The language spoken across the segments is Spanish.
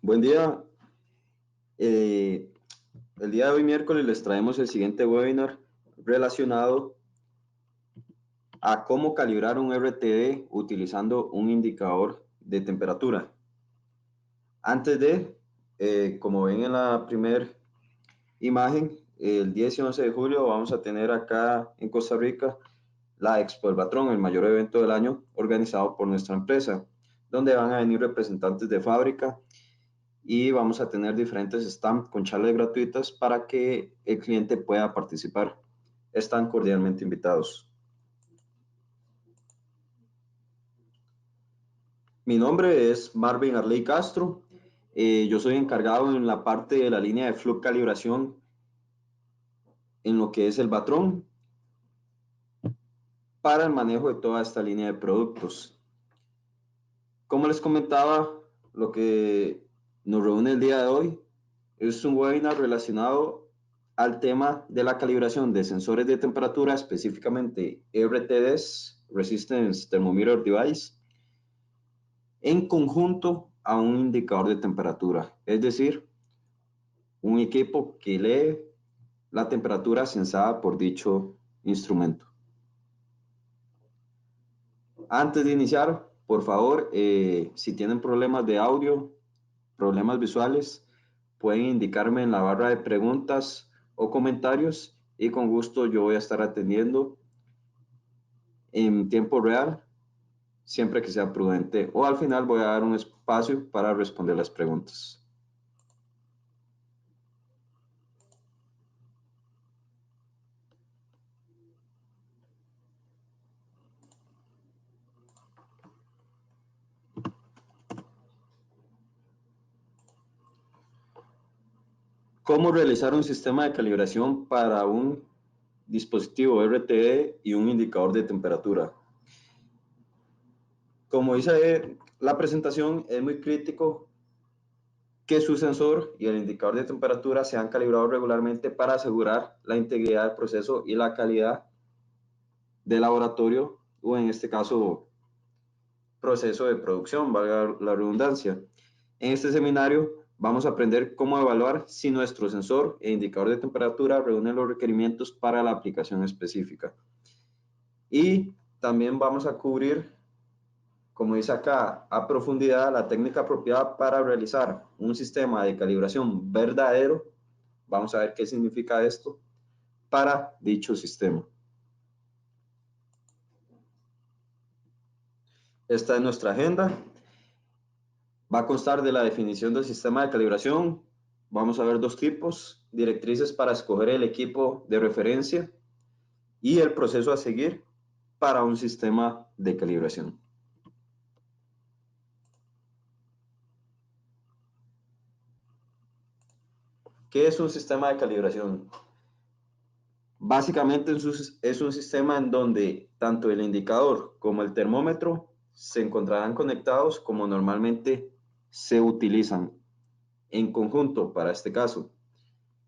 Buen día. Eh, el día de hoy, miércoles, les traemos el siguiente webinar relacionado a cómo calibrar un RTD utilizando un indicador de temperatura. Antes de, como ven en la primera imagen, el 10 y 11 de julio vamos a tener acá en Costa Rica la Expo del Batrón, el mayor evento del año organizado por nuestra empresa, donde van a venir representantes de fábrica y vamos a tener diferentes stands con charlas gratuitas para que el cliente pueda participar. Están cordialmente invitados. Mi nombre es Marvin Arley Castro. Yo soy encargado en la parte de la línea de Flux Calibración en lo que es el Batrón para el manejo de toda esta línea de productos. Como les comentaba, lo que nos reúne el día de hoy es un webinar relacionado al tema de la calibración de sensores de temperatura, específicamente RTDs, Resistance Thermometer Device, en conjunto a un indicador de temperatura, es decir, un equipo que lee la temperatura sensada por dicho instrumento. Antes de iniciar, por favor, si tienen problemas de audio, problemas visuales, pueden indicarme en la barra de preguntas o comentarios y con gusto yo voy a estar atendiendo en tiempo real, siempre que sea prudente, o al final voy a dar un espacio para responder las preguntas. ¿Cómo realizar un sistema de calibración para un dispositivo RTD y un indicador de temperatura? Como dice la presentación, es muy crítico que su sensor y el indicador de temperatura sean calibrados regularmente para asegurar la integridad del proceso y la calidad del laboratorio, o en este caso, proceso de producción, valga la redundancia. En este seminario vamos a aprender cómo evaluar si nuestro sensor e indicador de temperatura reúnen los requerimientos para la aplicación específica. Y también vamos a cubrir, como dice acá, a profundidad la técnica apropiada para realizar un sistema de calibración verdadero. Vamos a ver qué significa esto para dicho sistema. Esta es nuestra agenda. Va a constar de la definición del sistema de calibración. Vamos a ver dos tipos: directrices para escoger el equipo de referencia y el proceso a seguir para un sistema de calibración. ¿Qué es un sistema de calibración? Básicamente es un sistema en donde tanto el indicador como el termómetro se encontrarán conectados como normalmente se utilizan en conjunto para este caso.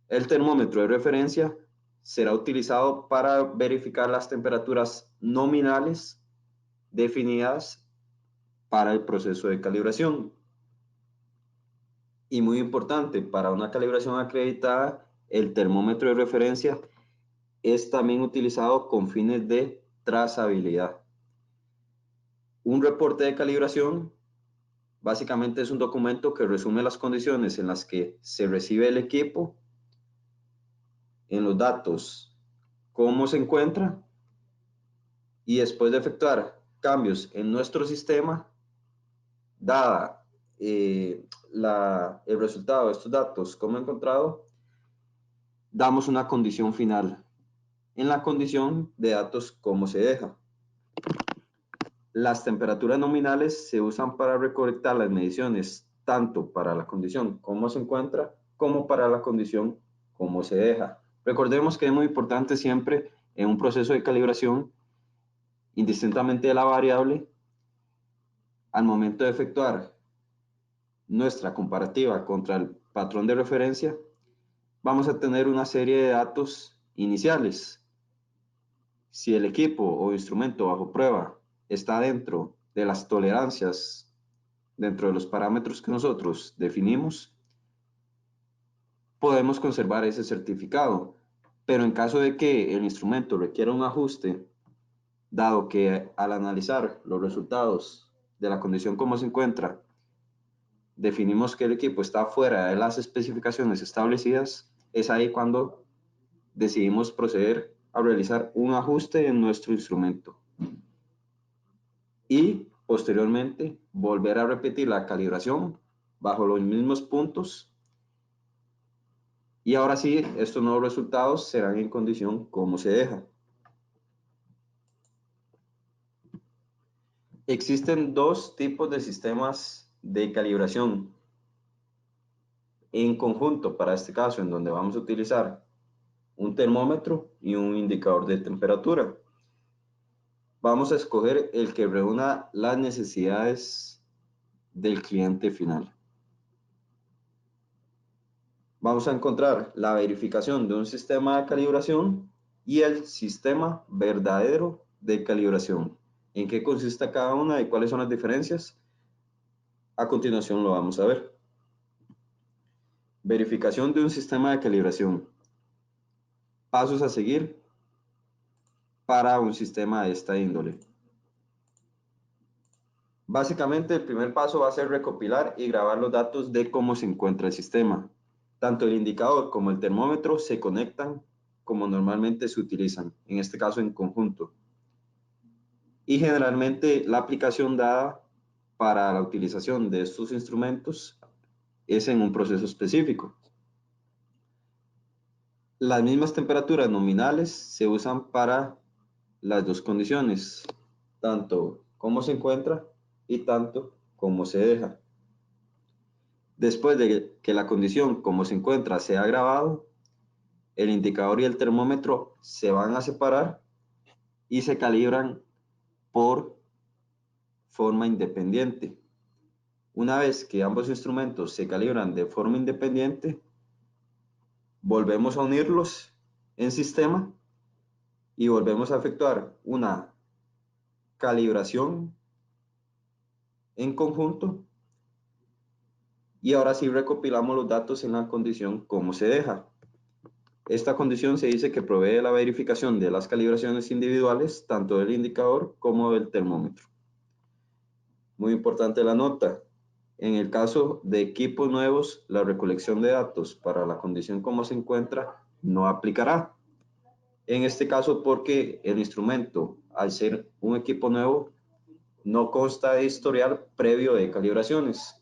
El termómetro de referencia será utilizado para verificar las temperaturas nominales definidas para el proceso de calibración. Y muy importante, para una calibración acreditada, el termómetro de referencia es también utilizado con fines de trazabilidad. Un reporte de calibración básicamente es un documento que resume las condiciones en las que se recibe el equipo, en los datos, cómo se encuentra, y después de efectuar cambios en nuestro sistema, dada el resultado de estos datos como encontrado, damos una condición final. En la condición de datos como se deja. Las temperaturas nominales se usan para recolectar las mediciones tanto para la condición como se encuentra como para la condición como se deja. Recordemos que es muy importante siempre en un proceso de calibración, indistintamente de la variable, al momento de efectuar nuestra comparativa contra el patrón de referencia, vamos a tener una serie de datos iniciales. Si el equipo o instrumento bajo prueba está dentro de las tolerancias dentro de los parámetros que nosotros definimos, podemos conservar ese certificado. Pero en caso de que el instrumento requiera un ajuste, dado que al analizar los resultados de la condición como se encuentra, definimos que el equipo está fuera de las especificaciones establecidas, es ahí cuando decidimos proceder a realizar un ajuste en nuestro instrumento y posteriormente volver a repetir la calibración bajo los mismos puntos, y ahora sí estos nuevos resultados serán en condición como se deja. Existen dos tipos de sistemas de calibración en conjunto para este caso, en donde vamos a utilizar un termómetro y un indicador de temperatura. Vamos a escoger el que reúna las necesidades del cliente final. Vamos a encontrar la verificación de un sistema de calibración y el sistema verdadero de calibración. ¿En qué consiste cada una y cuáles son las diferencias? A continuación lo vamos a ver. Verificación de un sistema de calibración. Pasos a seguir para un sistema de esta índole. Básicamente, el primer paso va a ser recopilar y grabar los datos de cómo se encuentra el sistema. Tanto el indicador como el termómetro se conectan como normalmente se utilizan, en este caso en conjunto. Y generalmente la aplicación dada para la utilización de estos instrumentos es en un proceso específico. Las mismas temperaturas nominales se usan para las dos condiciones, tanto cómo se encuentra y tanto cómo se deja. Después de que la condición como se encuentra sea grabado, el indicador y el termómetro se van a separar y se calibran por forma independiente. Una vez que ambos instrumentos se calibran de forma independiente, volvemos a unirlos en sistema y volvemos a efectuar una calibración en conjunto, y ahora sí recopilamos los datos en la condición como se deja. Esta condición se dice que provee la verificación de las calibraciones individuales, tanto del indicador como del termómetro. Muy importante la nota. En el caso de equipos nuevos, la recolección de datos para la condición como se encuentra no aplicará. En este caso, porque el instrumento, al ser un equipo nuevo, no consta de historial previo de calibraciones.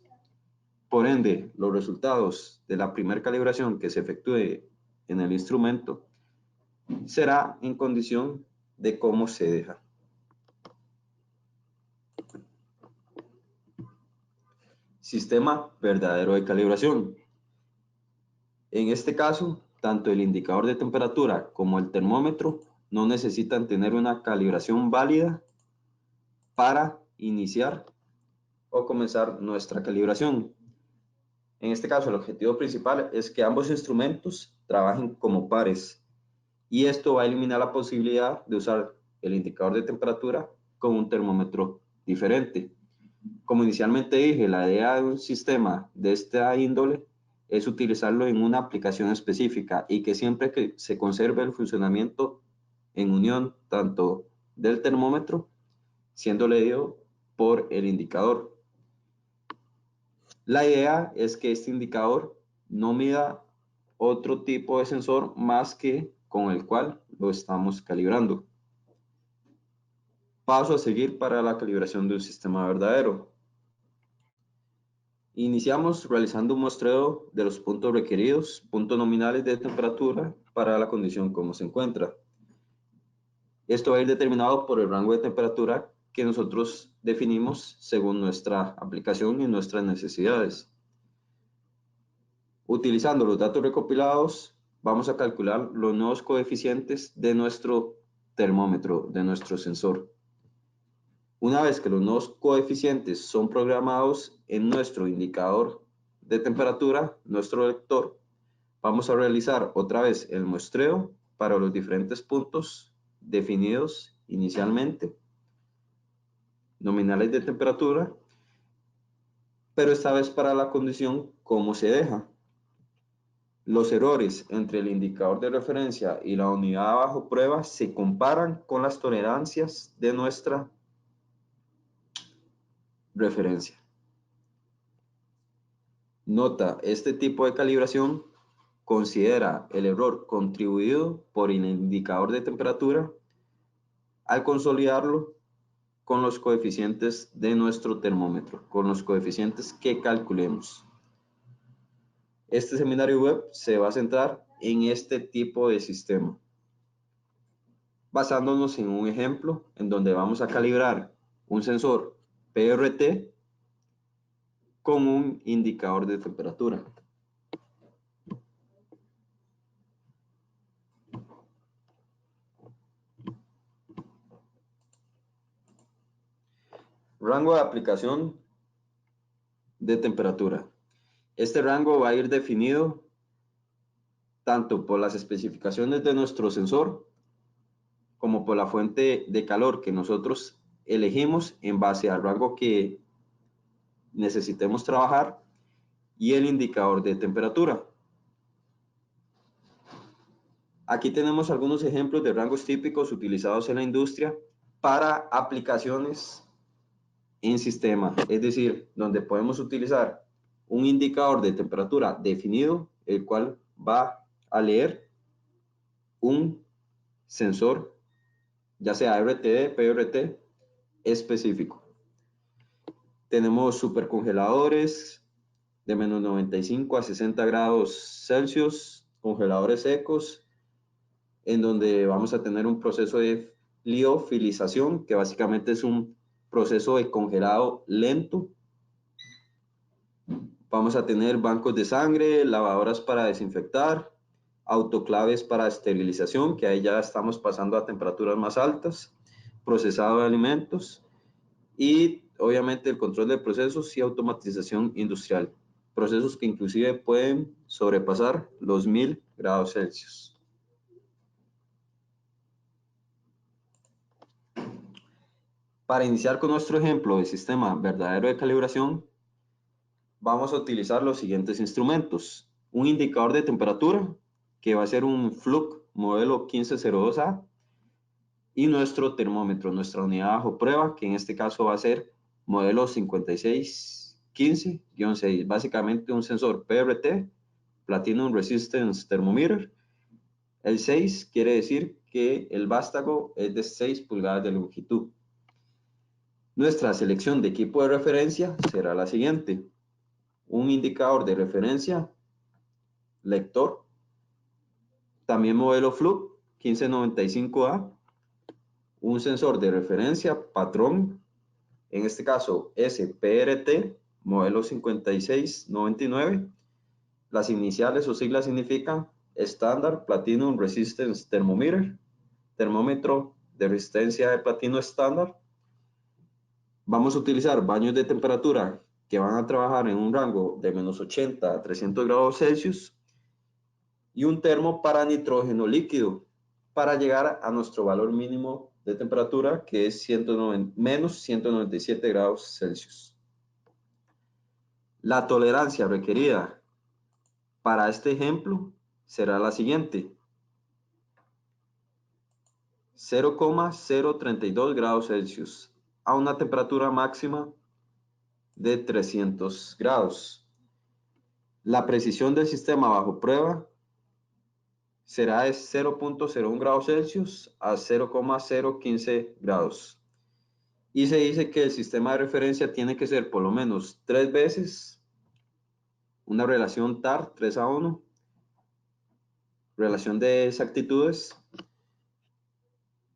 Por ende, los resultados de la primera calibración que se efectúe en el instrumento será en condición de cómo se deja. Sistema verdadero de calibración. En este caso, tanto el indicador de temperatura como el termómetro no necesitan tener una calibración válida para iniciar o comenzar nuestra calibración. En este caso, el objetivo principal es que ambos instrumentos trabajen como pares, y esto va a eliminar la posibilidad de usar el indicador de temperatura con un termómetro diferente. Como inicialmente dije, la idea de un sistema de esta índole es utilizarlo en una aplicación específica y que siempre que se conserve el funcionamiento en unión tanto del termómetro siendo leído por el indicador. La idea es que este indicador no mida otro tipo de sensor más que con el cual lo estamos calibrando. Paso a seguir para la calibración de un sistema verdadero. Iniciamos realizando un muestreo de los puntos requeridos, puntos nominales de temperatura para la condición como se encuentra. Esto va a ir determinado por el rango de temperatura que nosotros definimos según nuestra aplicación y nuestras necesidades. Utilizando los datos recopilados, vamos a calcular los nuevos coeficientes de nuestro termómetro, de nuestro sensor. Una vez que los nuevos coeficientes son programados en nuestro indicador de temperatura, nuestro lector, vamos a realizar otra vez el muestreo para los diferentes puntos definidos inicialmente, nominales de temperatura, pero esta vez para la condición cómo se deja. Los errores entre el indicador de referencia y la unidad bajo prueba se comparan con las tolerancias de nuestra referencia. Nota, este tipo de calibración considera el error contribuido por el indicador de temperatura al consolidarlo con los coeficientes de nuestro termómetro, con los coeficientes que calculemos. Este seminario web se va a centrar en este tipo de sistema, basándonos en un ejemplo en donde vamos a calibrar un sensor PRT con un indicador de temperatura. Rango de aplicación de temperatura. Este rango va a ir definido tanto por las especificaciones de nuestro sensor como por la fuente de calor que nosotros elegimos en base al rango que necesitemos trabajar y el indicador de temperatura. Aquí tenemos algunos ejemplos de rangos típicos utilizados en la industria para aplicaciones en sistema, es decir, donde podemos utilizar un indicador de temperatura definido, el cual va a leer un sensor, ya sea RTD, PRT, específico. Tenemos supercongeladores de menos 95 a 60 grados Celsius, congeladores secos, en donde vamos a tener un proceso de liofilización, que básicamente es un proceso de congelado lento. Vamos a tener bancos de sangre, lavadoras para desinfectar, autoclaves para esterilización, que ahí ya estamos pasando a temperaturas más altas, procesado de alimentos y obviamente el control de procesos y automatización industrial. Procesos que inclusive pueden sobrepasar los 1000 grados Celsius. Para iniciar con nuestro ejemplo de sistema verdadero de calibración, vamos a utilizar los siguientes instrumentos. Un indicador de temperatura, que va a ser un Fluke modelo 1502A, y nuestro termómetro, nuestra unidad bajo prueba, que en este caso va a ser modelo 5615-6, básicamente un sensor PRT, Platinum Resistance Thermometer. El 6 quiere decir que el vástago es de 6 pulgadas de longitud. Nuestra selección de equipo de referencia será la siguiente: un indicador de referencia, lector, también modelo Fluke 1595A, un sensor de referencia, patrón, en este caso SPRT, modelo 5699. Las iniciales o siglas significan Standard Platinum Resistance Thermometer, termómetro de resistencia de platino estándar. Vamos a utilizar baños de temperatura que van a trabajar en un rango de menos 80 a 300 grados Celsius y un termo para nitrógeno líquido para llegar a nuestro valor mínimo de temperatura, que es menos 197 grados Celsius. La tolerancia requerida para este ejemplo será la siguiente: 0,032 grados Celsius a una temperatura máxima de 300 grados. La precisión del sistema bajo prueba será de 0,01 grados Celsius a 0,015 grados. Y se dice que el sistema de referencia tiene que ser por lo menos 3 veces una relación TAR 3:1, relación de exactitudes,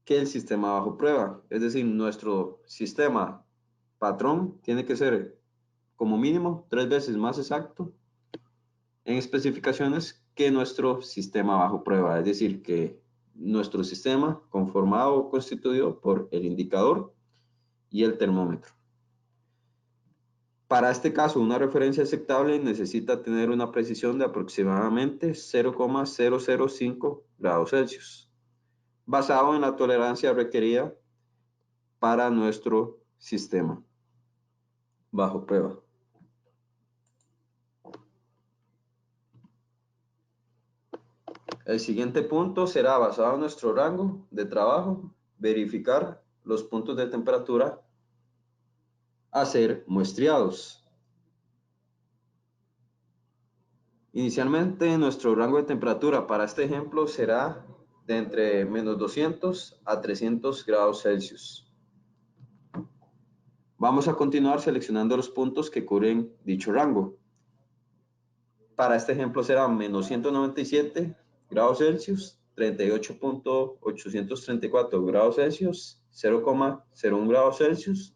que el sistema bajo prueba. Es decir, nuestro sistema patrón tiene que ser como mínimo 3 veces más exacto en especificaciones que nuestro sistema bajo prueba. Es decir, que nuestro sistema conformado o constituido por el indicador y el termómetro. Para este caso, una referencia aceptable necesita tener una precisión de aproximadamente 0,005 grados Celsius, basado en la tolerancia requerida para nuestro sistema bajo prueba. El siguiente punto será, basado en nuestro rango de trabajo, verificar los puntos de temperatura a ser muestreados. Inicialmente, nuestro rango de temperatura para este ejemplo será de entre menos 200 a 300 grados Celsius. Vamos a continuar seleccionando los puntos que cubren dicho rango. Para este ejemplo será menos 197 grados Celsius, 38.834 grados Celsius, 0,01 grados Celsius,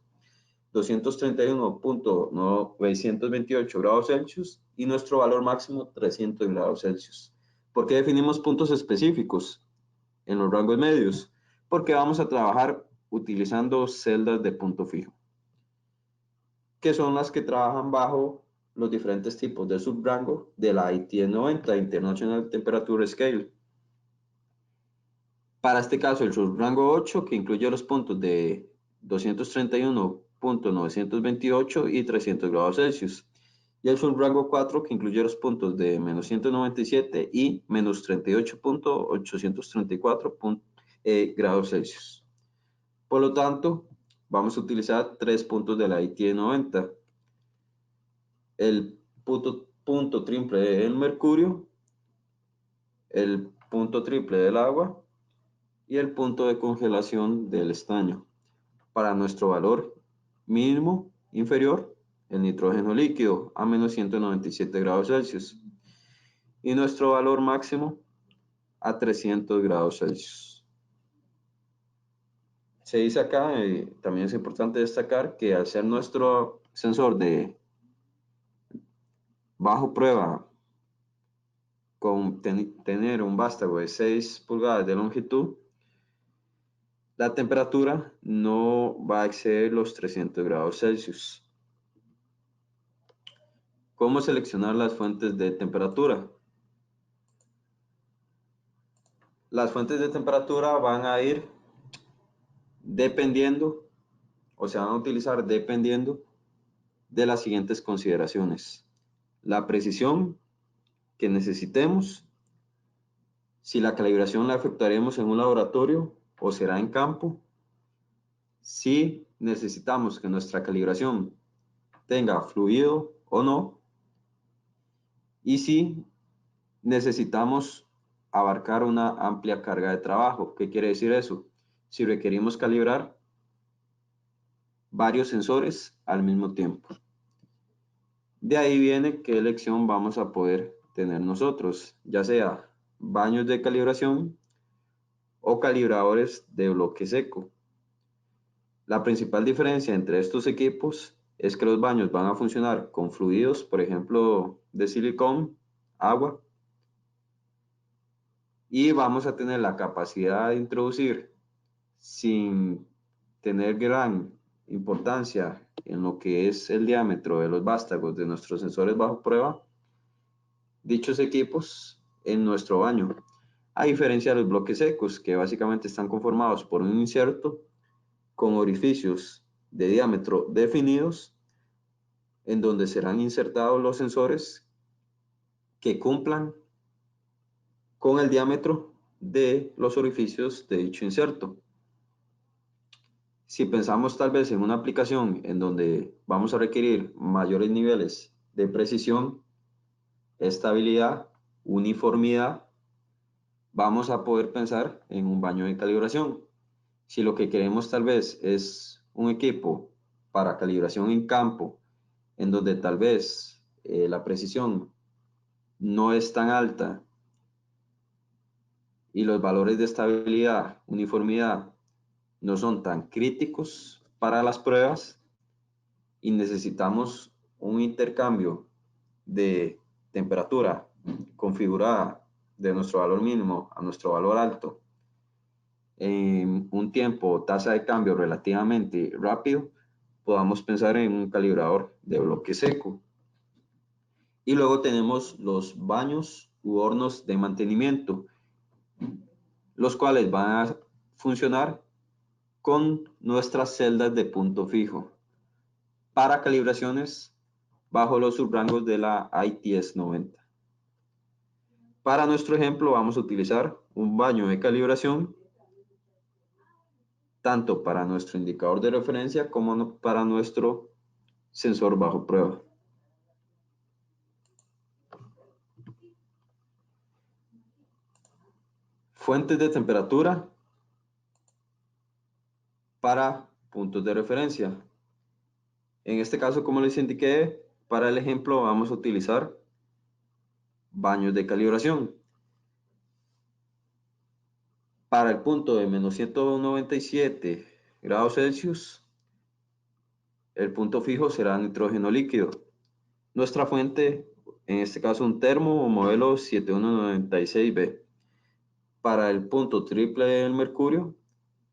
231.928 grados Celsius y nuestro valor máximo 300 grados Celsius. ¿Por qué definimos puntos específicos en los rangos medios? Porque vamos a trabajar utilizando celdas de punto fijo, que son las que trabajan bajo los diferentes tipos de subrango de la ITS 90, International Temperature Scale. Para este caso, el subrango 8, que incluye los puntos de 231.928 y 300 grados Celsius. Y el subrango 4, que incluye los puntos de menos 197 y menos 38.834 grados Celsius. Por lo tanto, vamos a utilizar 3 puntos de la ITS 90. El punto triple del mercurio, el punto triple del agua y el punto de congelación del estaño. Para nuestro valor mínimo inferior, el nitrógeno líquido a menos 197 grados Celsius y nuestro valor máximo a 300 grados Celsius. Se dice acá, también es importante destacar que al ser nuestro sensor de bajo prueba con tener un vástago de 6 pulgadas de longitud, la temperatura no va a exceder los 300 grados Celsius. ¿Cómo seleccionar las fuentes de temperatura? Las fuentes de temperatura van a ir dependiendo, o se van a utilizar dependiendo de las siguientes consideraciones: la precisión que necesitemos, si la calibración la efectuaremos en un laboratorio o será en campo, si necesitamos que nuestra calibración tenga fluido o no, y si necesitamos abarcar una amplia carga de trabajo. ¿Qué quiere decir eso? Si requerimos calibrar varios sensores al mismo tiempo. De ahí viene qué elección vamos a poder tener nosotros, ya sea baños de calibración o calibradores de bloque seco. La principal diferencia entre estos equipos es que los baños van a funcionar con fluidos, por ejemplo, de silicón, agua, y vamos a tener la capacidad de introducir, sin tener gran importancia en lo que es el diámetro de los vástagos de nuestros sensores bajo prueba, dichos equipos en nuestro baño, a diferencia de los bloques secos, que básicamente están conformados por un inserto con orificios de diámetro definidos, en donde serán insertados los sensores que cumplan con el diámetro de los orificios de dicho inserto. Si pensamos tal vez en una aplicación en donde vamos a requerir mayores niveles de precisión, estabilidad, uniformidad, vamos a poder pensar en un baño de calibración. Si lo que queremos tal vez es un equipo para calibración en campo, en donde tal vez la precisión no es tan alta y los valores de estabilidad, uniformidad no son tan críticos para las pruebas y necesitamos un intercambio de temperatura configurada de nuestro valor mínimo a nuestro valor alto en un tiempo o tasa de cambio relativamente rápido, podamos pensar en un calibrador de bloque seco. Y luego tenemos los baños u hornos de mantenimiento, los cuales van a funcionar con nuestras celdas de punto fijo para calibraciones bajo los subrangos de la ITS 90. Para nuestro ejemplo vamos a utilizar un baño de calibración, tanto para nuestro indicador de referencia como para nuestro sensor bajo prueba. Fuentes de temperatura para puntos de referencia. En este caso, como les indiqué, para el ejemplo vamos a utilizar baños de calibración. Para el punto de menos 197 grados Celsius, el punto fijo será nitrógeno líquido. Nuestra fuente, en este caso un termo o modelo 7196B. Para el punto triple del mercurio,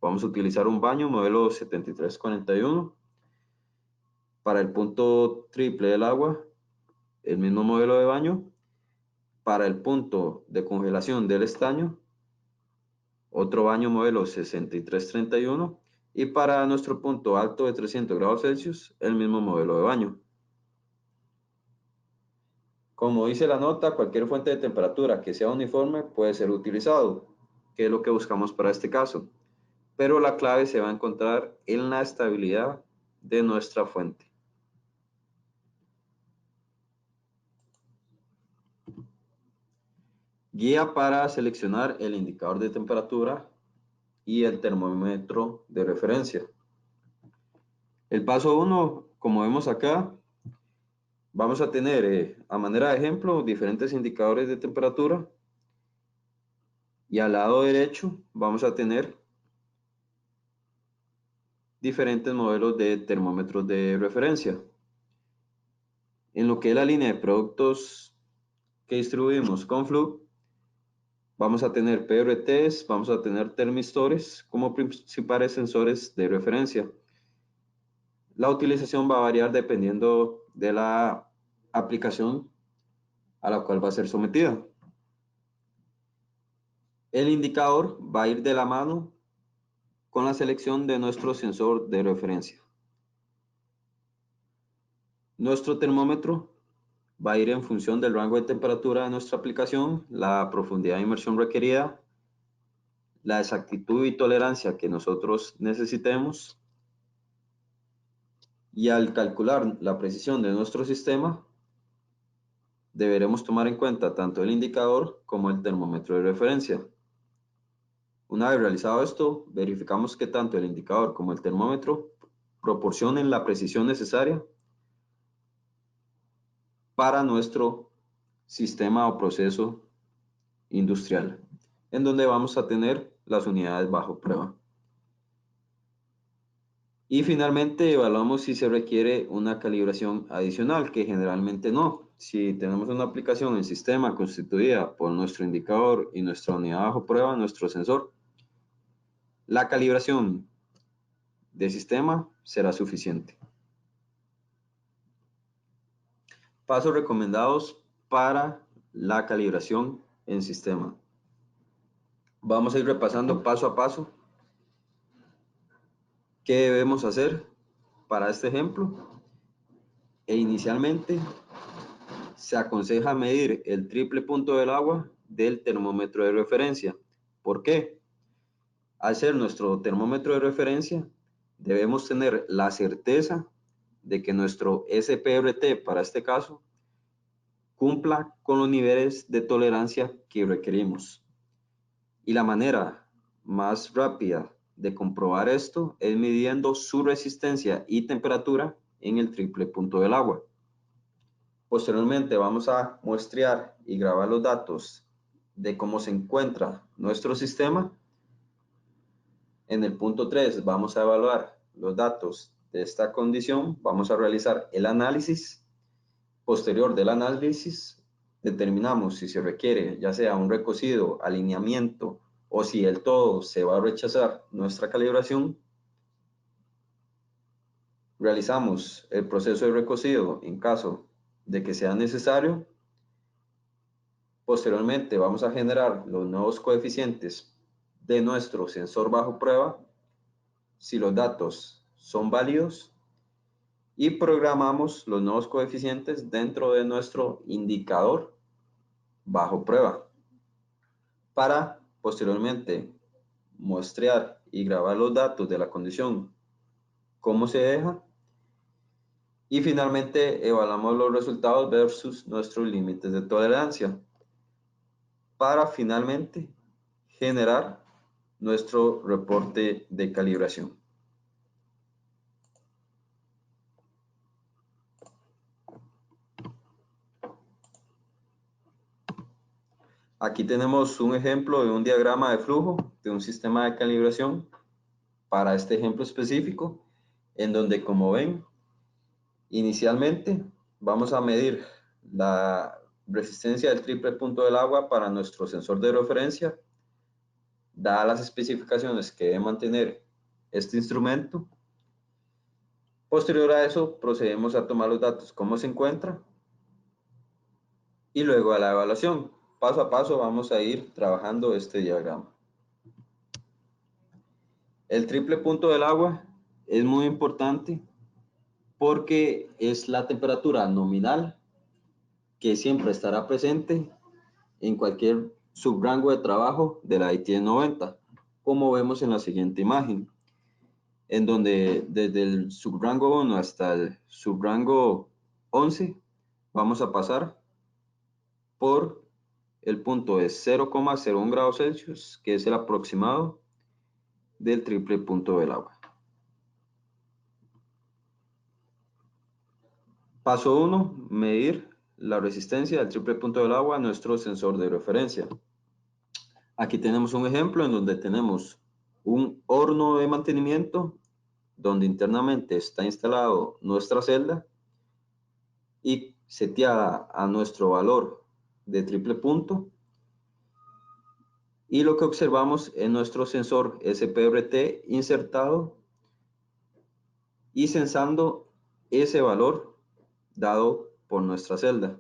vamos a utilizar un baño modelo 7341. Para el punto triple del agua, el mismo modelo de baño. Para el punto de congelación del estaño, otro baño modelo 6331. Y para nuestro punto alto de 300 grados Celsius, el mismo modelo de baño. Como dice la nota, cualquier fuente de temperatura que sea uniforme puede ser utilizado, que es lo que buscamos para este caso. Pero la clave se va a encontrar en la estabilidad de nuestra fuente. Guía para seleccionar el indicador de temperatura y el termómetro de referencia. El paso 1, como vemos acá, vamos a tener a manera de ejemplo diferentes indicadores de temperatura y al lado derecho vamos a tener diferentes modelos de termómetros de referencia. En lo que es la línea de productos que distribuimos con Fluke, vamos a tener PRTs, vamos a tener termistores como principales sensores de referencia. La utilización va a variar dependiendo de la aplicación a la cual va a ser sometida. El indicador va a ir de la mano con la selección de nuestro sensor de referencia. Nuestro termómetro va a ir en función del rango de temperatura de nuestra aplicación, la profundidad de inmersión requerida, la exactitud y tolerancia que nosotros necesitemos. Y al calcular la precisión de nuestro sistema, deberemos tomar en cuenta tanto el indicador como el termómetro de referencia. Una vez realizado esto, verificamos que tanto el indicador como el termómetro proporcionen la precisión necesaria para nuestro sistema o proceso industrial, en donde vamos a tener las unidades bajo prueba. Y finalmente evaluamos si se requiere una calibración adicional, que generalmente no. Si tenemos una aplicación en sistema constituida por nuestro indicador y nuestra unidad bajo prueba, nuestro sensor, la calibración de sistema será suficiente. Pasos recomendados para la calibración en sistema. Vamos a ir repasando paso a paso qué debemos hacer para este ejemplo. Inicialmente se aconseja medir el triple punto del agua del termómetro de referencia. ¿Por qué? Al ser nuestro termómetro de referencia, debemos tener la certeza de que nuestro SPRT, para este caso, cumpla con los niveles de tolerancia que requerimos. Y la manera más rápida de comprobar esto es midiendo su resistencia y temperatura en el triple punto del agua. Posteriormente vamos a muestrear y grabar los datos de cómo se encuentra nuestro sistema. En el punto 3 vamos a evaluar los datos de esta condición, vamos a realizar el análisis. Posterior del análisis, determinamos si se requiere ya sea un recocido, alineamiento o si del todo se va a rechazar nuestra calibración. Realizamos el proceso de recocido en caso de que sea necesario. Posteriormente vamos a generar los nuevos coeficientes de nuestro sensor bajo prueba si los datos son válidos y programamos los nuevos coeficientes dentro de nuestro indicador bajo prueba. para posteriormente muestrear y grabar los datos de la condición como se deja, y finalmente evaluamos los resultados versus nuestros límites de tolerancia para finalmente generar nuestro reporte de calibración. Aquí tenemos un ejemplo de un diagrama de flujo de un sistema de calibración para este ejemplo específico, en donde, como ven, inicialmente vamos a medir la resistencia del triple punto del agua para nuestro sensor de referencia, dadas las especificaciones que debe mantener este instrumento. Posterior a eso, procedemos a tomar los datos como se encuentra y luego a la evaluación. Paso a paso vamos a ir trabajando este diagrama. El triple punto del agua es muy importante porque es la temperatura nominal que siempre estará presente en cualquier subrango de trabajo de la ITN 90, como vemos en la siguiente imagen, en donde desde el subrango 1 hasta el subrango 11 vamos a pasar por el punto de 0,01 grados Celsius, que es el aproximado del triple punto del agua. Paso 1, medir la resistencia del triple punto del agua a nuestro sensor de referencia. Aquí tenemos un ejemplo en donde tenemos un horno de mantenimiento donde internamente está instalado nuestra celda y seteada a nuestro valor de triple punto. Y lo que observamos es nuestro sensor SPRT insertado y sensando ese valor dado por nuestra celda.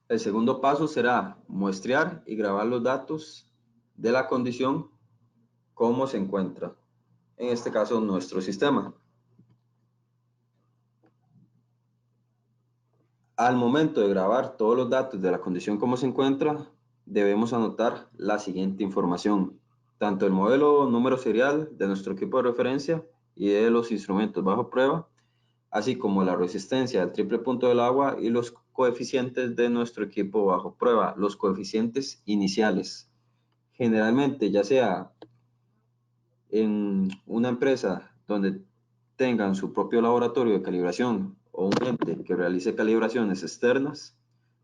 El segundo paso será muestrear y grabar los datos de la condición como se encuentra, en este caso nuestro sistema. Al momento de grabar todos los datos de la condición como se encuentra, debemos anotar la siguiente información, tanto el modelo número serial de nuestro equipo de referencia y de los instrumentos bajo prueba, así como la resistencia del triple punto del agua y los coeficientes de nuestro equipo bajo prueba, los coeficientes iniciales. Generalmente, ya sea en una empresa donde tengan su propio laboratorio de calibración o un ente que realice calibraciones externas,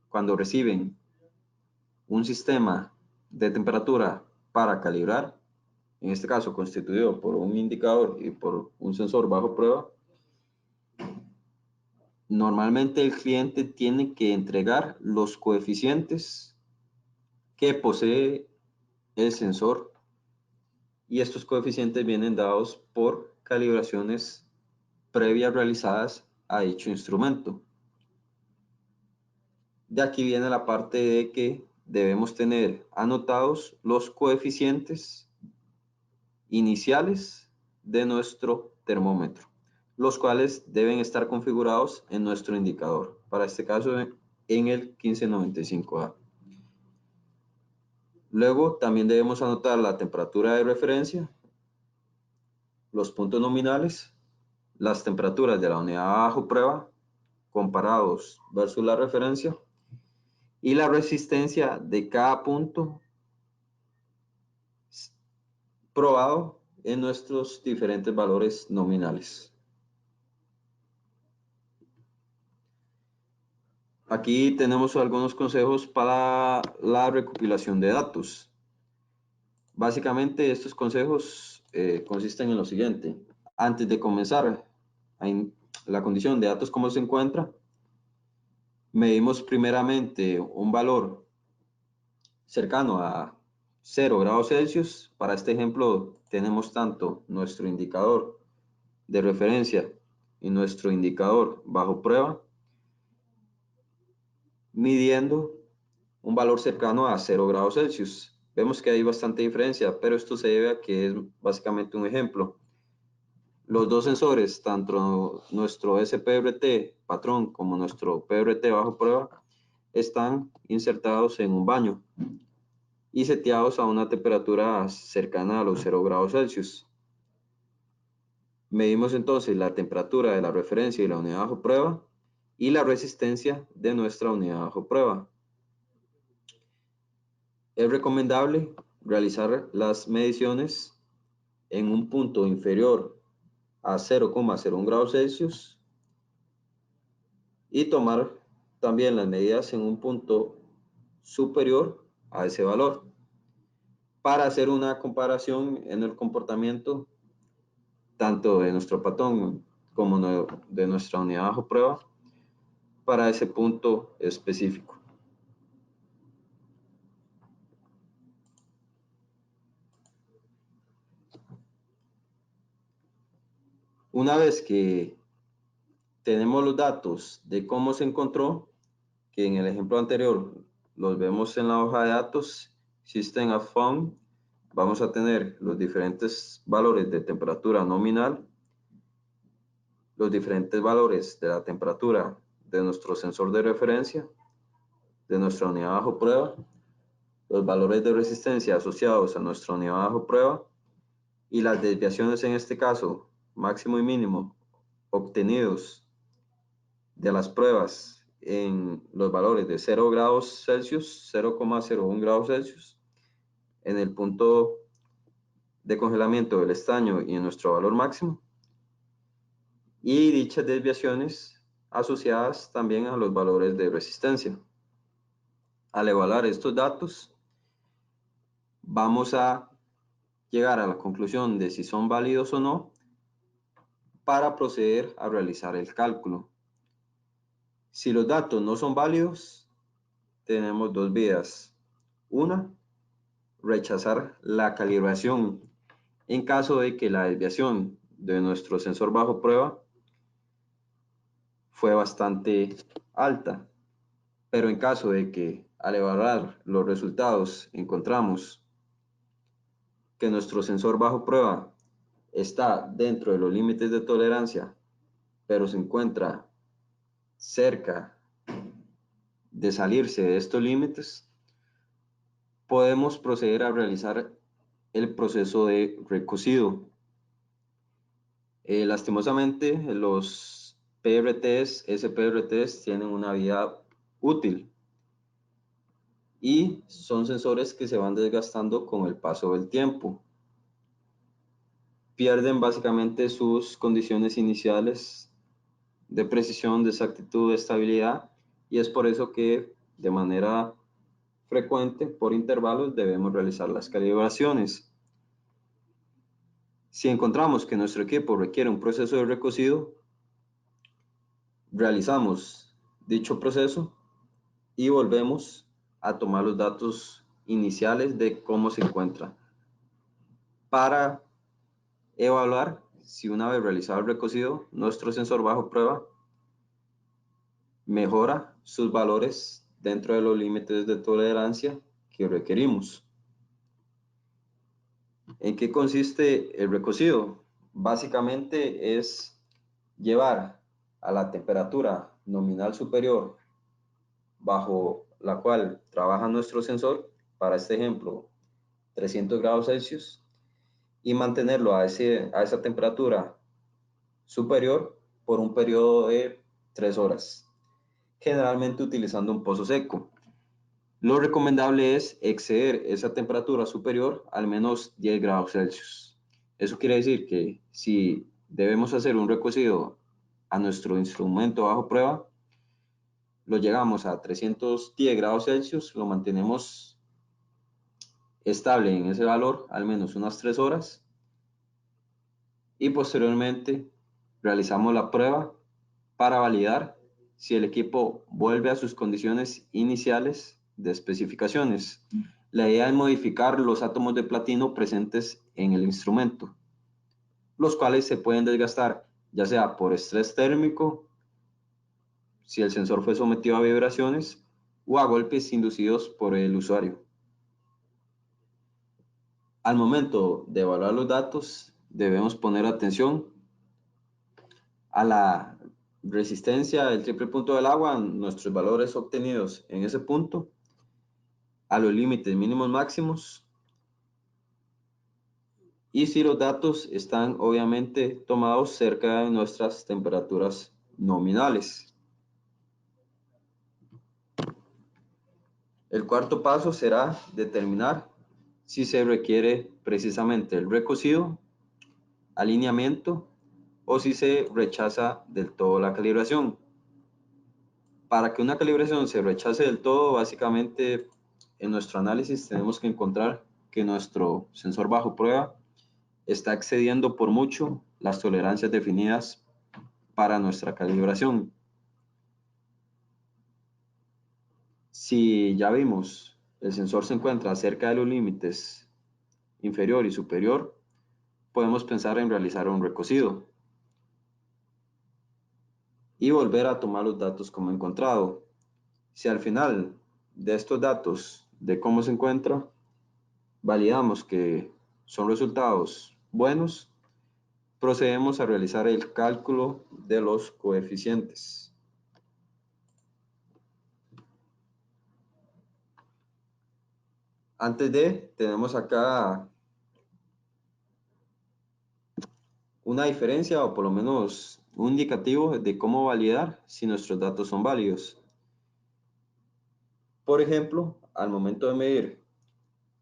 cuando reciben un sistema de temperatura para calibrar, en este caso constituido por un indicador y por un sensor bajo prueba, normalmente el cliente tiene que entregar los coeficientes que posee el sensor, y estos coeficientes vienen dados por calibraciones previas realizadas a dicho instrumento. De aquí viene la parte de que debemos tener anotados los coeficientes iniciales de nuestro termómetro, los cuales deben estar configurados en nuestro indicador, para este caso en el 1595A. Luego también debemos anotar la temperatura de referencia, los puntos nominales, las temperaturas de la unidad bajo prueba comparados versus la referencia y la resistencia de cada punto probado en nuestros diferentes valores nominales. Aquí tenemos algunos consejos para la recopilación de datos. Básicamente estos consejos consisten en lo siguiente. Antes de comenzar la condición de datos como se encuentra, medimos primeramente un valor cercano a 0 grados Celsius. Para este ejemplo tenemos tanto nuestro indicador de referencia y nuestro indicador bajo prueba, midiendo un valor cercano a 0 grados Celsius. Vemos que hay bastante diferencia, pero esto se debe a que es básicamente un ejemplo. Los dos sensores, tanto nuestro SPRT patrón como nuestro PRT bajo prueba, están insertados en un baño y seteados a una temperatura cercana a los 0 grados Celsius. Medimos entonces la temperatura de la referencia y la unidad bajo prueba y la resistencia de nuestra unidad bajo prueba. Es recomendable realizar las mediciones en un punto inferior a 0,01 grados Celsius y tomar también las medidas en un punto superior a ese valor para hacer una comparación en el comportamiento tanto de nuestro patrón como de nuestra unidad bajo prueba para ese punto específico. Una vez que tenemos los datos de cómo se encontró, que en el ejemplo anterior los vemos en la hoja de datos, System as Found, vamos a tener los diferentes valores de temperatura nominal, los diferentes valores de la temperatura de nuestro sensor de referencia, de nuestra unidad bajo prueba, los valores de resistencia asociados a nuestra unidad bajo prueba y las desviaciones en este caso, máximo y mínimo, obtenidos de las pruebas en los valores de 0 grados Celsius, 0,01 grados Celsius, en el punto de congelamiento del estaño y en nuestro valor máximo, y dichas desviaciones asociadas también a los valores de resistencia. Al evaluar estos datos, vamos a llegar a la conclusión de si son válidos o no para proceder a realizar el cálculo. Si los datos no son válidos, tenemos dos vías. Una, rechazar la calibración en caso de que la desviación de nuestro sensor bajo prueba fue bastante alta, pero en caso de que al evaluar los resultados encontramos que nuestro sensor bajo prueba está dentro de los límites de tolerancia, pero se encuentra cerca de salirse de estos límites, podemos proceder a realizar el proceso de recocido. Lastimosamente, los PRTs, SPRTs tienen una vida útil y son sensores que se van desgastando con el paso del tiempo. Pierden básicamente sus condiciones iniciales de precisión, de exactitud, de estabilidad, y es por eso que de manera frecuente, por intervalos, debemos realizar las calibraciones. Si encontramos que nuestro equipo requiere un proceso de recocido, realizamos dicho proceso y volvemos a tomar los datos iniciales de cómo se encuentra para evaluar si una vez realizado el recocido, nuestro sensor bajo prueba mejora sus valores dentro de los límites de tolerancia que requerimos. ¿En qué consiste el recocido? Básicamente es llevar a la temperatura nominal superior bajo la cual trabaja nuestro sensor, para este ejemplo 300 grados Celsius, y mantenerlo a esa temperatura superior por un periodo de 3 horas, generalmente utilizando un pozo seco. Lo recomendable es exceder esa temperatura superior al menos 10 grados Celsius. Eso quiere decir que si debemos hacer un recocido a nuestro instrumento bajo prueba, lo llegamos a 310 grados Celsius, lo mantenemos estable en ese valor al menos unas 3 horas y posteriormente realizamos la prueba para validar si el equipo vuelve a sus condiciones iniciales de especificaciones. La idea es modificar los átomos de platino presentes en el instrumento, los cuales se pueden desgastar ya sea por estrés térmico, si el sensor fue sometido a vibraciones, o a golpes inducidos por el usuario. Al momento de evaluar los datos, debemos poner atención a la resistencia del triple punto del agua, nuestros valores obtenidos en ese punto, a los límites mínimos máximos, y si los datos están obviamente tomados cerca de nuestras temperaturas nominales. El cuarto paso será determinar si se requiere precisamente el recocido, alineamiento, o si se rechaza del todo la calibración. Para que una calibración se rechace del todo, básicamente en nuestro análisis tenemos que encontrar que nuestro sensor bajo prueba está excediendo por mucho las tolerancias definidas para nuestra calibración. Si ya vimos el sensor se encuentra cerca de los límites inferior y superior, podemos pensar en realizar un recocido y volver a tomar los datos como encontrado. Si al final de estos datos de cómo se encuentra, validamos que son resultados buenos, procedemos a realizar el cálculo de los coeficientes. Antes de, tenemos acá una diferencia o por lo menos un indicativo de cómo validar si nuestros datos son válidos. Por ejemplo, al momento de medir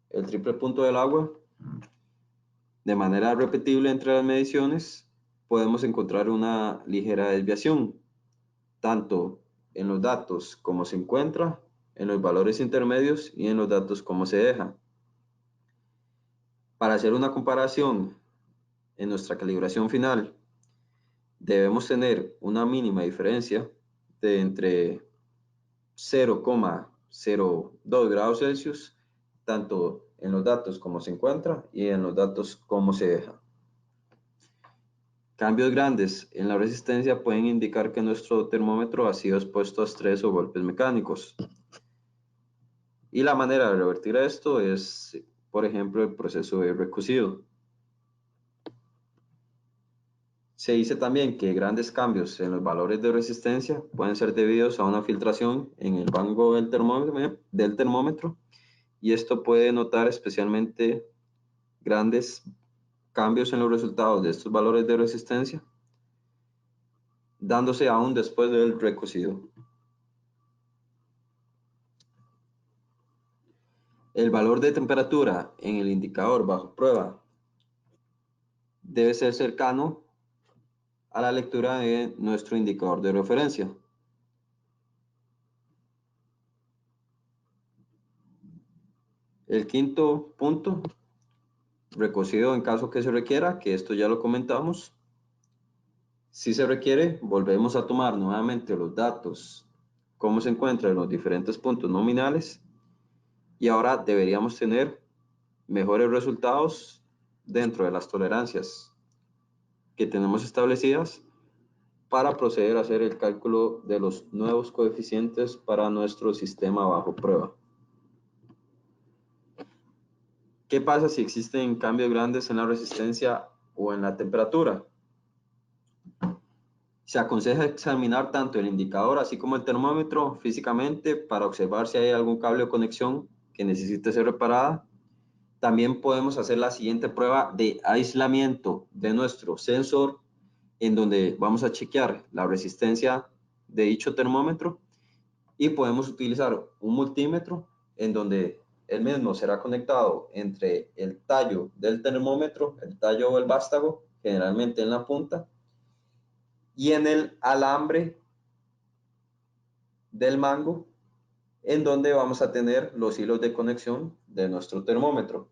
el triple punto del agua, de manera repetible entre las mediciones, podemos encontrar una ligera desviación, tanto en los datos como se encuentra, en los valores intermedios y en los datos como se deja. Para hacer una comparación en nuestra calibración final, debemos tener una mínima diferencia de entre 0,02 grados Celsius, tanto en los datos como se encuentra y en los datos como se deja. Cambios grandes en la resistencia pueden indicar que nuestro termómetro ha sido expuesto a estrés o golpes mecánicos. Y la manera de revertir esto es, por ejemplo, el proceso de recocido. Se dice también que grandes cambios en los valores de resistencia pueden ser debidos a una filtración en el mango del termómetro, y esto puede notar especialmente grandes cambios en los resultados de estos valores de resistencia, dándose aún después del recocido. El valor de temperatura en el indicador bajo prueba debe ser cercano a la lectura de nuestro indicador de referencia. El quinto punto, recocido en caso que se requiera, que esto ya lo comentamos. Si se requiere, volvemos a tomar nuevamente los datos, cómo se encuentran los diferentes puntos nominales, y ahora deberíamos tener mejores resultados dentro de las tolerancias que tenemos establecidas para proceder a hacer el cálculo de los nuevos coeficientes para nuestro sistema bajo prueba. ¿Qué pasa si existen cambios grandes en la resistencia o en la temperatura? Se aconseja examinar tanto el indicador así como el termómetro físicamente para observar si hay algún cable o conexión que necesite ser reparada. También podemos hacer la siguiente prueba de aislamiento de nuestro sensor, en donde vamos a chequear la resistencia de dicho termómetro, y podemos utilizar un multímetro en donde el mismo será conectado entre el tallo del termómetro, el tallo o el vástago, generalmente en la punta, y en el alambre del mango, en donde vamos a tener los hilos de conexión de nuestro termómetro.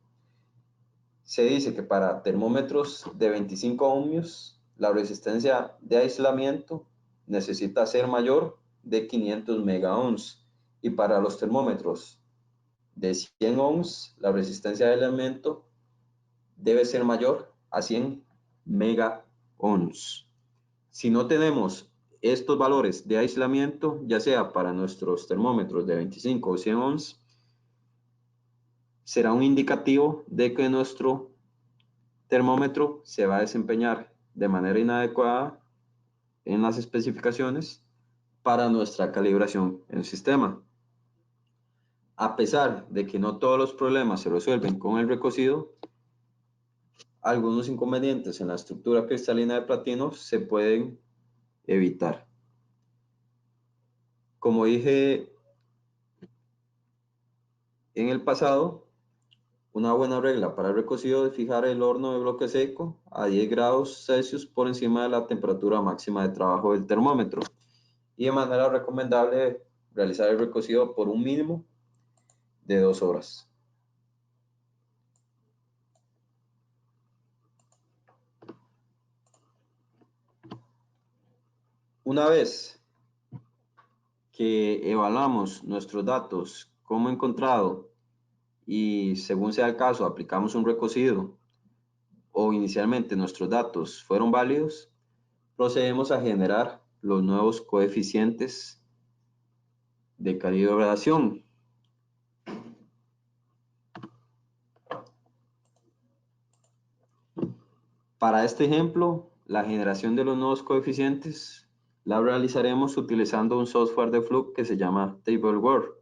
Se dice que para termómetros de 25 ohmios, la resistencia de aislamiento necesita ser mayor de 500 megaohms, y para los termómetros de 100 ohms, la resistencia de aislamiento debe ser mayor a 100 megaohms. Si no tenemos estos valores de aislamiento, ya sea para nuestros termómetros de 25 o 100 ohms, será un indicativo de que nuestro termómetro se va a desempeñar de manera inadecuada en las especificaciones para nuestra calibración en el sistema. A pesar de que no todos los problemas se resuelven con el recocido, algunos inconvenientes en la estructura cristalina de platino se pueden evitar. Como dije en el pasado, una buena regla para el recocido es fijar el horno de bloque seco a 10 grados Celsius por encima de la temperatura máxima de trabajo del termómetro, y de manera recomendable realizar el recocido por un mínimo de 2 horas. Una vez que evaluamos nuestros datos como encontrado y, según sea el caso, aplicamos un recocido o inicialmente nuestros datos fueron válidos, procedemos a generar los nuevos coeficientes de calibración. Para este ejemplo, la generación de los nuevos coeficientes la realizaremos utilizando un software de Fluke que se llama TableWare.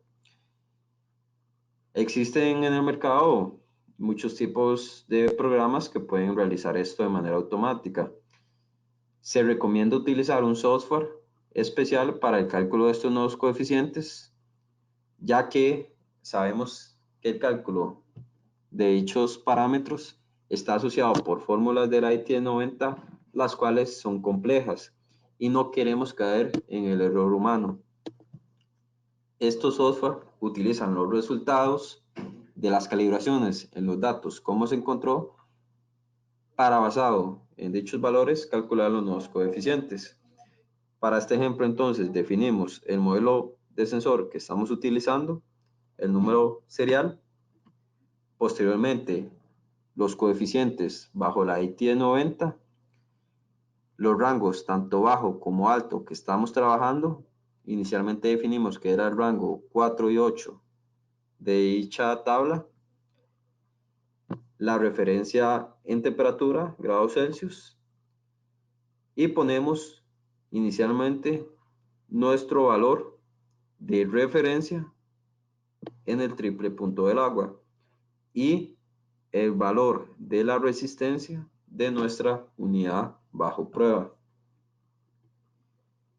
Existen en el mercado muchos tipos de programas que pueden realizar esto de manera automática. Se recomienda utilizar un software especial para el cálculo de estos nuevos coeficientes, ya que sabemos que el cálculo de dichos parámetros está asociado por fórmulas del ITN 90, las cuales son complejas y no queremos caer en el error humano. Estos software utilizan los resultados de las calibraciones en los datos como se encontró para, basado en dichos valores, calcular los nuevos coeficientes. Para este ejemplo, entonces, definimos el modelo de sensor que estamos utilizando, el número serial, posteriormente los coeficientes bajo la ITN 90, los rangos tanto bajo como alto que estamos trabajando. Inicialmente definimos que era el rango 4 y 8 de dicha tabla, la referencia en temperatura, grados Celsius, y ponemos inicialmente nuestro valor de referencia en el triple punto del agua y el valor de la resistencia de nuestra unidad bajo prueba.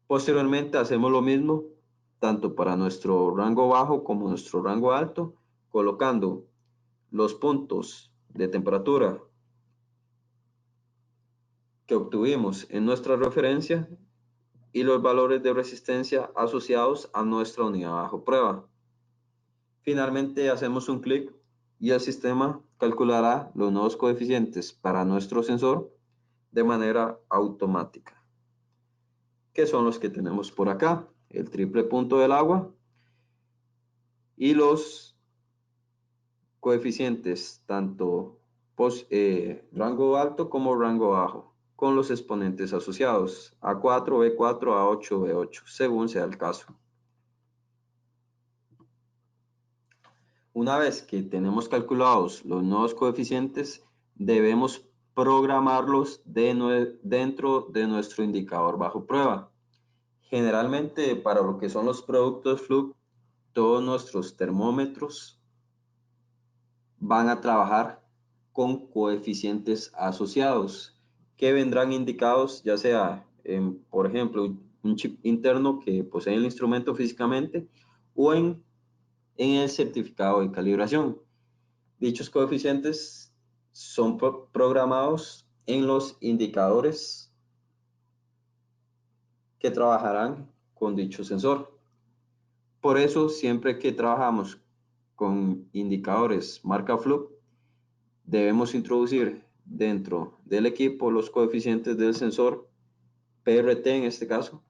Posteriormente hacemos lo mismo tanto para nuestro rango bajo como nuestro rango alto, colocando los puntos de temperatura que obtuvimos en nuestra referencia y los valores de resistencia asociados a nuestra unidad bajo prueba. Finalmente hacemos un clic y el sistema calculará los nuevos coeficientes para nuestro sensor de manera automática, que son los que tenemos por acá, el triple punto del agua y los coeficientes tanto rango alto como rango bajo, con los exponentes asociados A4, B4, A8, B8, según sea el caso. Una vez que tenemos calculados los nuevos coeficientes, debemos programarlos dentro de nuestro indicador bajo prueba. Generalmente, para lo que son los productos Fluke, todos nuestros termómetros van a trabajar con coeficientes asociados que vendrán indicados ya sea en, por ejemplo, un chip interno que posee el instrumento físicamente o en el certificado de calibración. Dichos coeficientes son programados en los indicadores que trabajarán con dicho sensor. Por eso, siempre que trabajamos con indicadores marca Fluke, debemos introducir dentro del equipo los coeficientes del sensor PRT en este caso,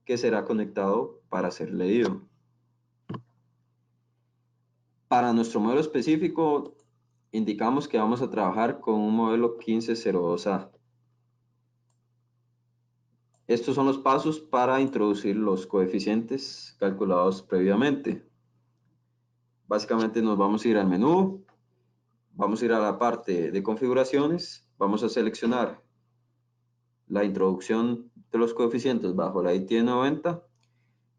que será conectado para ser leído. Para nuestro modelo específico, indicamos que vamos a trabajar con un modelo 1502A. Estos son los pasos para introducir los coeficientes calculados previamente. Básicamente nos vamos a ir al menú, vamos a ir a la parte de configuraciones, vamos a seleccionar la introducción entre los coeficientes bajo la IT de 90,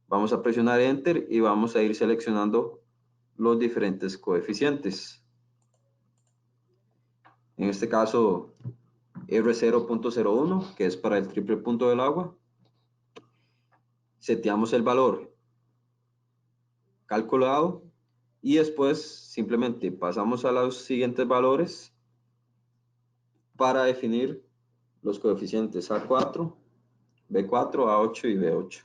vamos a presionar Enter y vamos a ir seleccionando los diferentes coeficientes. En este caso, R0.01, que es para el triple punto del agua. Seteamos el valor calculado y después simplemente pasamos a los siguientes valores para definir los coeficientes A4, B4, A8 y B8.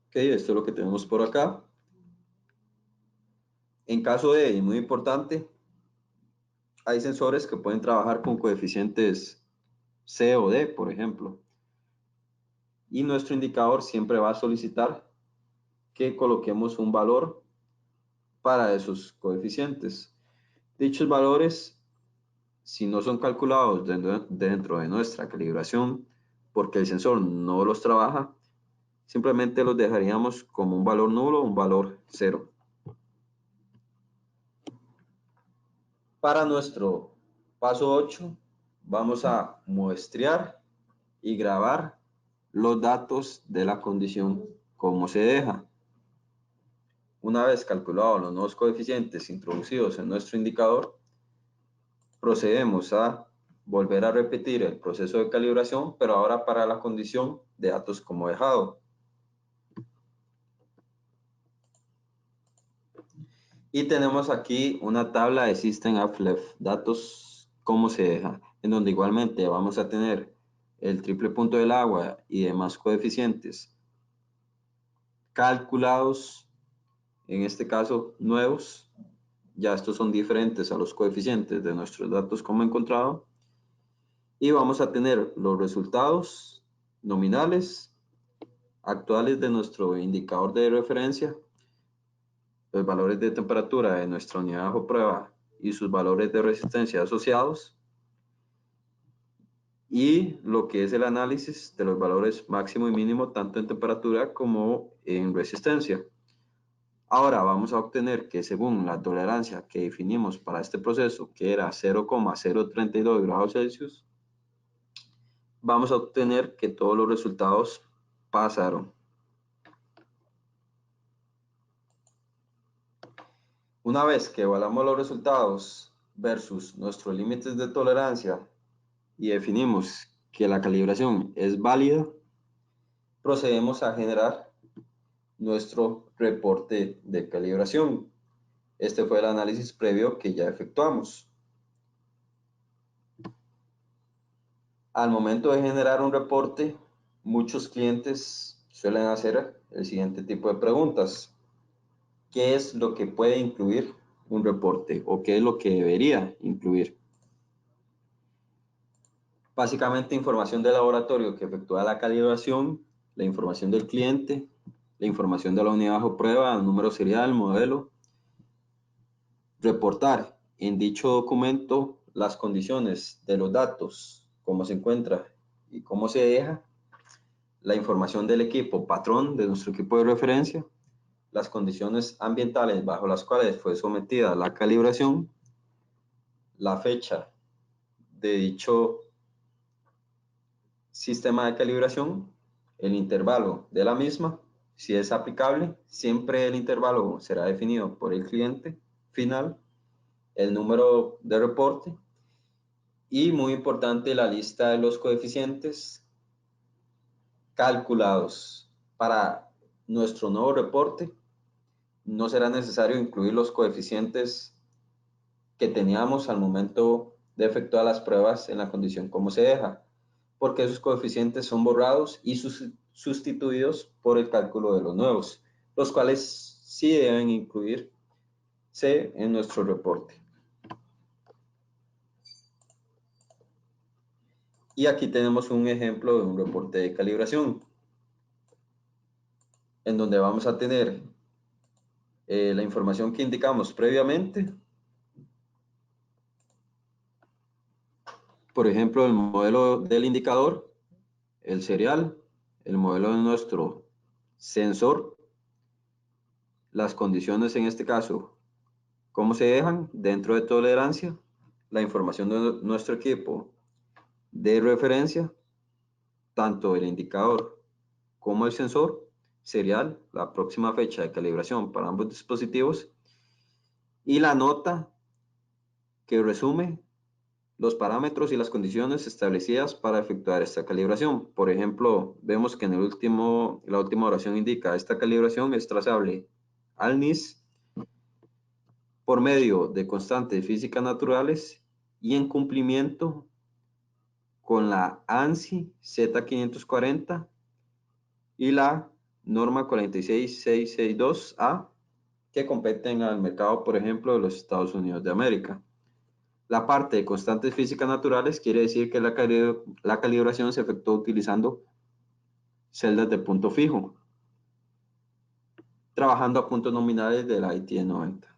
Ok, esto es lo que tenemos por acá. En caso de, y muy importante, hay sensores que pueden trabajar con coeficientes C o D, por ejemplo. Y nuestro indicador siempre va a solicitar que coloquemos un valor para esos coeficientes. Dichos valores, si no son calculados dentro de nuestra calibración, porque el sensor no los trabaja, simplemente los dejaríamos como un valor nulo o un valor 0. Para nuestro paso 8, vamos a muestrear y grabar los datos de la condición como se deja. Una vez calculados los nuevos coeficientes introducidos en nuestro indicador, procedemos a volver a repetir el proceso de calibración, pero ahora para la condición de datos como dejado. Y tenemos aquí una tabla de System of Left, datos como se deja, en donde igualmente vamos a tener el triple punto del agua y demás coeficientes calculados, en este caso nuevos. Ya estos son diferentes a los coeficientes de nuestros datos como encontrado. Y vamos a tener los resultados nominales actuales de nuestro indicador de referencia, los valores de temperatura de nuestra unidad bajo prueba y sus valores de resistencia asociados, y lo que es el análisis de los valores máximo y mínimo tanto en temperatura como en resistencia. Ahora vamos a obtener que según la tolerancia que definimos para este proceso, que era 0,032 grados Celsius, vamos a obtener que todos los resultados pasaron. Una vez que evaluamos los resultados versus nuestros límites de tolerancia y definimos que la calibración es válida, procedemos a generar nuestro reporte de calibración. Este fue el análisis previo que ya efectuamos. Al momento de generar un reporte, muchos clientes suelen hacer el siguiente tipo de preguntas. ¿Qué es lo que puede incluir un reporte o qué es lo que debería incluir? Básicamente información del laboratorio que efectúa la calibración, la información del cliente, la información de la unidad bajo prueba, el número serial, modelo. Reportar en dicho documento las condiciones de los datos, cómo se encuentra y cómo se deja, la información del equipo patrón de nuestro equipo de referencia, las condiciones ambientales bajo las cuales fue sometida la calibración, la fecha de dicho sistema de calibración, el intervalo de la misma, si es aplicable, siempre el intervalo será definido por el cliente final, el número de reporte y, muy importante, la lista de los coeficientes calculados. Para nuestro nuevo reporte no será necesario incluir los coeficientes que teníamos al momento de efectuar las pruebas en la condición como se deja, porque esos coeficientes son borrados y sustituidos por el cálculo de los nuevos, los cuales sí deben incluirse en nuestro reporte. Y aquí tenemos un ejemplo de un reporte de calibración, en donde vamos a tener la información que indicamos previamente. Por ejemplo, el modelo del indicador, el serial, el modelo de nuestro sensor, las condiciones en este caso, cómo se dejan dentro de tolerancia, la información de nuestro equipo de referencia, tanto el indicador como el sensor serial, la próxima fecha de calibración para ambos dispositivos, y la nota que resume los parámetros y las condiciones establecidas para efectuar esta calibración. Por ejemplo, vemos que en la última oración indica: esta calibración es trazable al NIS por medio de constantes físicas naturales y en cumplimiento con la ANSI Z540 y la norma 46662A, que competen al mercado, por ejemplo, de los Estados Unidos de América. La parte de constantes físicas naturales quiere decir que la calibración se efectuó utilizando celdas de punto fijo, trabajando a puntos nominales de la ITN 90.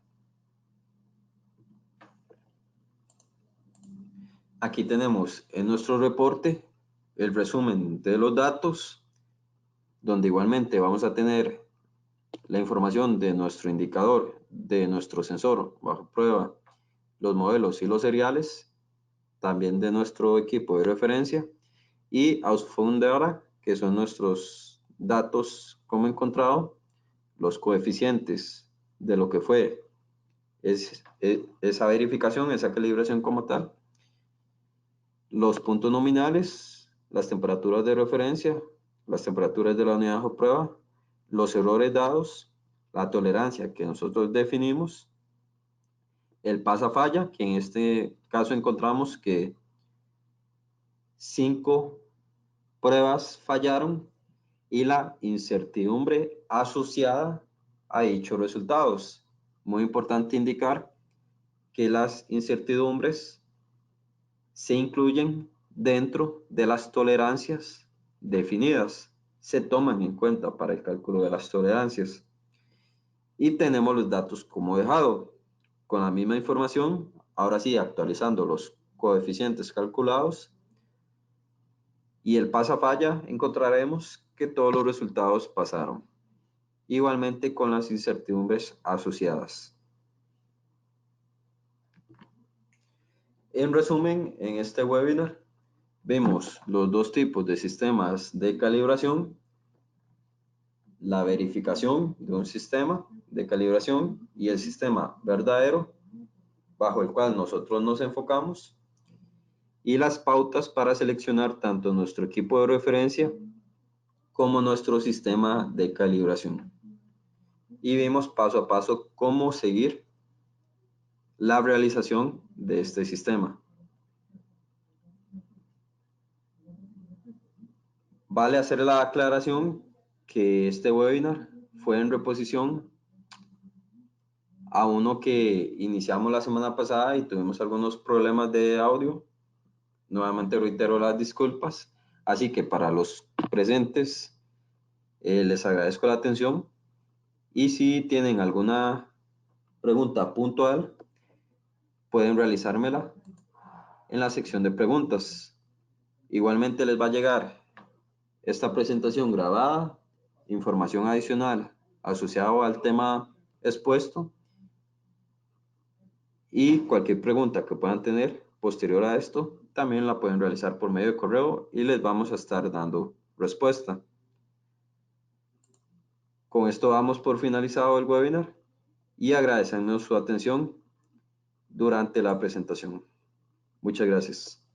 Aquí tenemos en nuestro reporte el resumen de los datos, donde igualmente vamos a tener la información de nuestro indicador, de nuestro sensor bajo prueba, los modelos y los seriales, también de nuestro equipo de referencia, y ausfundera, que son nuestros datos como encontrado, los coeficientes de lo que fue esa verificación, esa calibración como tal, los puntos nominales, las temperaturas de referencia, las temperaturas de la unidad bajo prueba, los errores dados, la tolerancia que nosotros definimos, el pasa-falla, que en este caso encontramos que 5 pruebas fallaron, y la incertidumbre asociada a dichos resultados. Muy importante indicar que las incertidumbres se incluyen dentro de las tolerancias definidas, se toman en cuenta para el cálculo de las tolerancias. Y tenemos los datos como dejado, con la misma información, ahora sí actualizando los coeficientes calculados y el pasa-falla, encontraremos que todos los resultados pasaron, igualmente con las incertidumbres asociadas. En resumen, en este webinar vimos los dos tipos de sistemas de calibración: la verificación de un sistema de calibración y el sistema verdadero, bajo el cual nosotros nos enfocamos, y las pautas para seleccionar tanto nuestro equipo de referencia como nuestro sistema de calibración. Y vimos paso a paso cómo seguir la realización de este sistema. Vale hacer la aclaración que este webinar fue en reposición a uno que iniciamos la semana pasada y tuvimos algunos problemas de audio. Nuevamente reitero las disculpas. Así que para los presentes, les agradezco la atención, y si tienen alguna pregunta puntual, pueden realizármela en la sección de preguntas. Igualmente les va a llegar esta presentación grabada, información adicional asociada al tema expuesto, y cualquier pregunta que puedan tener posterior a esto también la pueden realizar por medio de correo y les vamos a estar dando respuesta. Con esto damos por finalizado el webinar y agradecemos su atención durante la presentación. Muchas gracias.